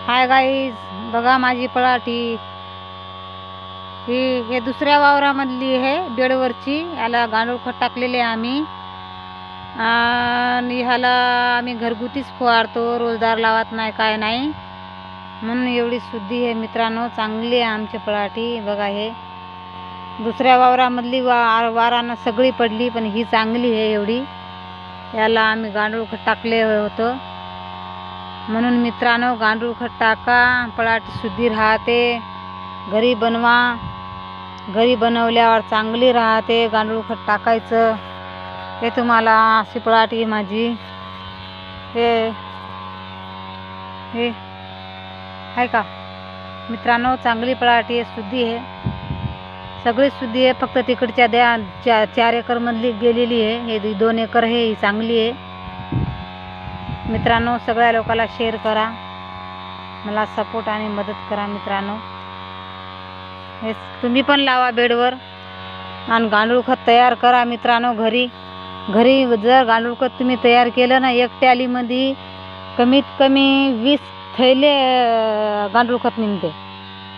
Hi guys, बघा माझी पराठी हे दुसऱ्या वावरामधली आहे, बेडवरची. याला गांडूळ खत टाकलेले आम्ही आणि ह्याला आम्ही घरगुतीच फवारतो, रोजदार लावत नाही, काय नाही. म्हणून एवढी शुद्धी आहे मित्रांनो, चांगली आहे आमची पराठी. बघा हे दुसऱ्या वावरामधली वारानं सगळी पडली, पण ही चांगली आहे एवढी. याला आम्ही गांडूळ खत टाकले होतं. म्हणून मित्रांनो, गांडूळ खत टाका, पराठी शुद्धी राहते. घरी बनवा, घरी बनवल्यावर चांगली राहते. गांडूळ खत टाकायचं. हे तुम्हाला अशी पराठी माझी हे आहे का मित्रांनो, चांगली पराठी आहे, शुद्धी आहे, सगळी शुद्धी आहे. फक्त तिकडच्या 4 एकरमधली गेलेली आहे, हे 2 एकर आहे, ही चांगली आहे. मित्रांनो, सगळ्या लोकांना शेअर करा, मला सपोर्ट आणि मदत करा मित्रांनो. हे तुम्ही पण लावा बेडवर आणि गांडूळ खत तयार करा मित्रांनो. घरी जर गांडूळ खत तुम्ही तयार केलं ना, 1 टॅलीमध्ये कमीत कमी 20 थैले गांडूळ खत निघते.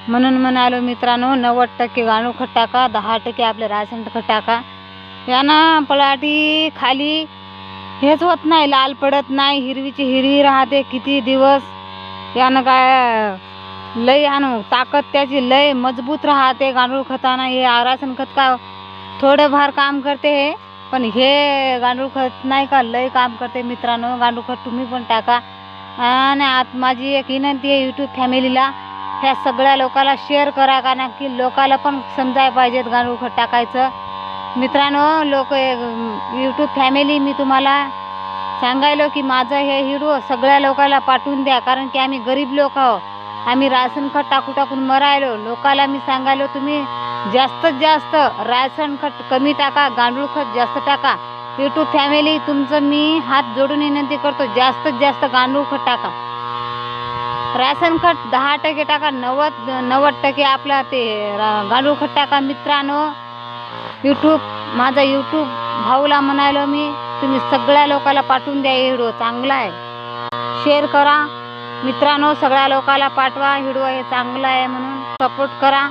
म्हणून म्हणालो मित्रांनो, 90% गांडूळ खत टाका, 10% आपले राशन खत टाका. यानं पराठी खाली हेच होत नाही, लाल पडत नाही, हिरवीची हिरवी राहते किती दिवस. यानं काय लय आणू ताकद त्याची लय मजबूत राहते गांडूळ खतानं. हे राशन खत का थोडंफार काम करते हे, पण हे गांडूळ खत नाही का लय काम करते मित्रांनो. गांडूळ खत तुम्ही पण टाका. आणि आता माझी एक विनंती आहे यूट्यूब फॅमिलीला, ह्या सगळ्या लोकांना शेअर करा, कारण की लोकाला पण समजायला पाहिजेत गांडूळ खत टाकायचं. मित्रांनो, यूट्यूब फॅमिली, मी तुम्हाला सांगायलो की माझं हे व्हिडिओ सगळ्या लोकांना पाठवून द्या, कारण की आम्ही गरीब लोक आहो. आम्ही राशन खत टाकून मरायलो. लोकाला मी सांगायलो, तुम्ही जास्तीत जास्त राशन खत कमी टाका, गांडूळ खत जास्त टाका. यूट्यूब फॅमिली, तुमचं मी हात जोडून विनंती करतो, जास्तीत जास्त गांडूळ खत टाका. राशन खत 10% टाका, 90% आपला ते गांडूळ खत टाका मित्रांनो. माझा यूट्यूब भाऊला म्हणालो मी, तुम्ही सगळ्या लोकांना पाठवून द्या. हे व्हिडिओ चांगला आहे, शेअर करा मित्रांनो, सगळ्या लोकांना पाठवा. व्हिडिओ हे चांगला आहे म्हणून सपोर्ट करा.